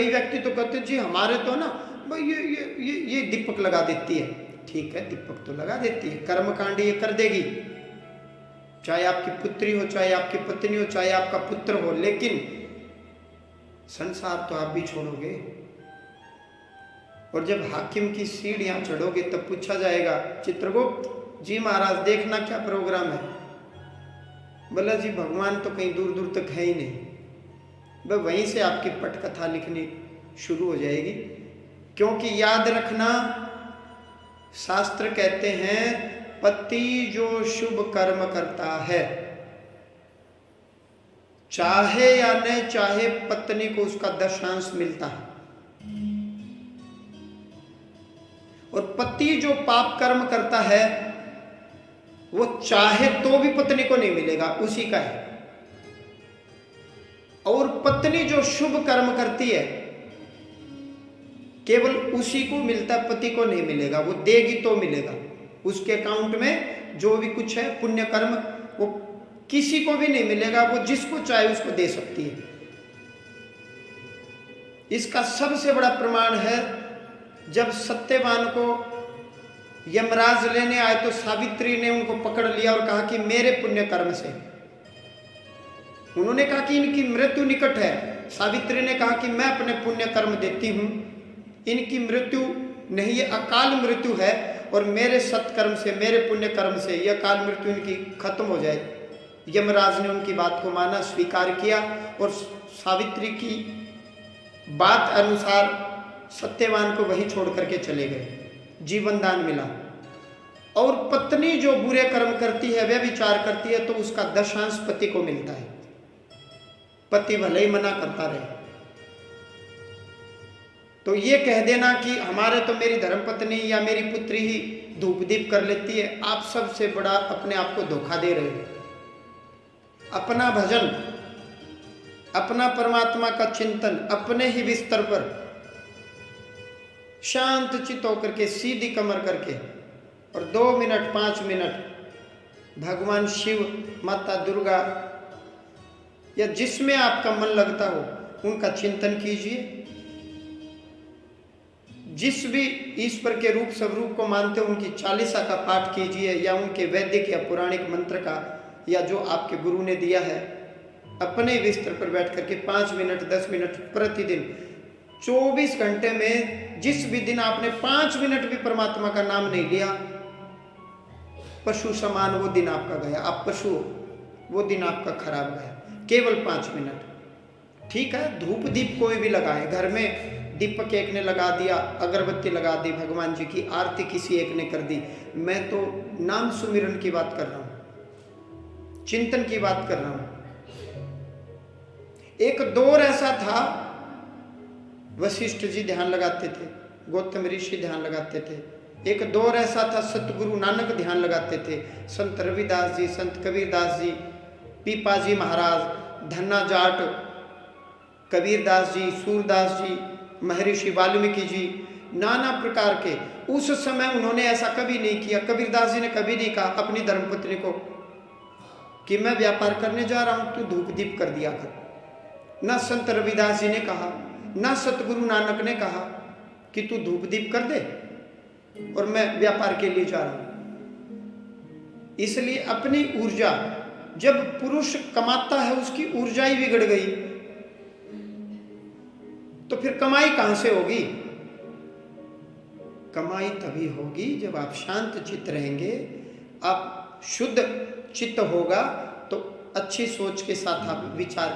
कई व्यक्ति तो कहते हैं जी हमारे तो ना भाई ये दीपक लगा देती है। ठीक है, दीपक तो लगा देती है, कर्मकांड ये कर देगी, चाहे आपकी पुत्री हो, चाहे आपकी पत्नी हो, चाहे आपका पुत्र हो, लेकिन संसार तो आप भी छोड़ोगे। और जब हाकिम की सीढ़ियां चढ़ोगे तब पूछा जाएगा, चित्रगुप्त जी महाराज देखना क्या प्रोग्राम है? बोला जी भगवान तो कहीं दूर दूर तक है ही नहीं। वह वहीं से आपकी पटकथा लिखनी शुरू हो जाएगी। क्योंकि याद रखना, शास्त्र कहते हैं पति जो शुभ कर्म करता है, चाहे या न चाहे, पत्नी को उसका दशांश मिलता है। और पति जो पाप कर्म करता है वो चाहे तो भी पत्नी को नहीं मिलेगा, उसी का है। और पत्नी जो शुभ कर्म करती है केवल उसी को मिलता, पति को नहीं मिलेगा। वो देगी तो मिलेगा, उसके अकाउंट में जो भी कुछ है पुण्य कर्म वो किसी को भी नहीं मिलेगा, वो जिसको चाहे उसको दे सकती है। इसका सबसे बड़ा प्रमाण है जब सत्यवान को यमराज लेने आए तो सावित्री ने उनको पकड़ लिया और कहा कि मेरे पुण्य कर्म से, उन्होंने कहा कि इनकी मृत्यु निकट है। सावित्री ने कहा कि मैं अपने पुण्य कर्म देती हूं, इनकी मृत्यु नहीं, ये अकाल मृत्यु है, और मेरे सत्कर्म से, मेरे पुण्य कर्म से यह अकाल मृत्यु इनकी खत्म हो जाए। यमराज ने उनकी बात को माना, स्वीकार किया, और सावित्री की बात अनुसार सत्यवान को वहीं छोड़ करके चले गए, जीवन दान मिला। और पत्नी जो बुरे कर्म करती है, व्यभिचार करती है, तो उसका दशांश पति को मिलता है। पति भले ही मना करता रहे। तो ये कह देना कि हमारे तो मेरी धर्मपत्नी या मेरी पुत्री ही धूप दीप कर लेती है, आप सबसे बड़ा अपने आप को धोखा दे रहे हो। अपना भजन, अपना परमात्मा का चिंतन अपने ही बिस्तर पर शांत चित्त होकर के, सीधी कमर करके, और 2 मिनट 5 मिनट भगवान शिव, माता दुर्गा या जिसमें आपका मन लगता हो उनका चिंतन कीजिए। जिस भी ईश्वर के रूप स्वरूप को मानते हो उनकी चालीसा का पाठ कीजिए, या उनके वैदिक या पौराणिक मंत्र का, या जो आपके गुरु ने दिया है। अपने बिस्तर पर बैठ करके 5 मिनट 10 मिनट प्रतिदिन, 24 घंटे में जिस भी दिन आपने 5 मिनट भी परमात्मा का नाम नहीं लिया, पशु समान वो दिन आपका गया। आप पशु, वो दिन आपका खराब गया। केवल 5 मिनट। ठीक है, धूप दीप कोई भी लगाए, घर में दीपक एक ने लगा दिया, अगरबत्ती लगा दी, भगवान जी की आरती किसी एक ने कर दी। मैं तो नाम सुमिरन की बात कर रहा हूं, चिंतन की बात कर रहा हूं। एक दौर ऐसा था, वशिष्ठ जी ध्यान लगाते थे, गौतम ऋषि ध्यान लगाते थे। एक दौर ऐसा था, सतगुरु नानक ध्यान लगाते थे, संत रविदास जी, संत कबीरदास जी, पीपाजी महाराज, धन्ना जाट, कबीरदास जी, सूरदास जी, महर्षि वाल्मीकि जी, नाना प्रकार के। उस समय उन्होंने ऐसा कभी नहीं किया। कबीरदास जी ने कभी नहीं कहा अपनी धर्मपत्नी को कि मैं व्यापार करने जा रहा हूं, तू धूप दीप कर दिया कर। ना संत रविदास जी ने कहा, ना सतगुरु नानक ने कहा कि तू धूप दीप कर दे और मैं व्यापार के लिए जा रहा हूं। इसलिए अपनी ऊर्जा, जब पुरुष कमाता है उसकी ऊर्जा ही बिगड़ गई तो फिर कमाई कहां से होगी? कमाई तभी होगी जब आप शांत चित्त रहेंगे, आप शुद्ध चित्त होगा तो अच्छी सोच के साथ आप विचार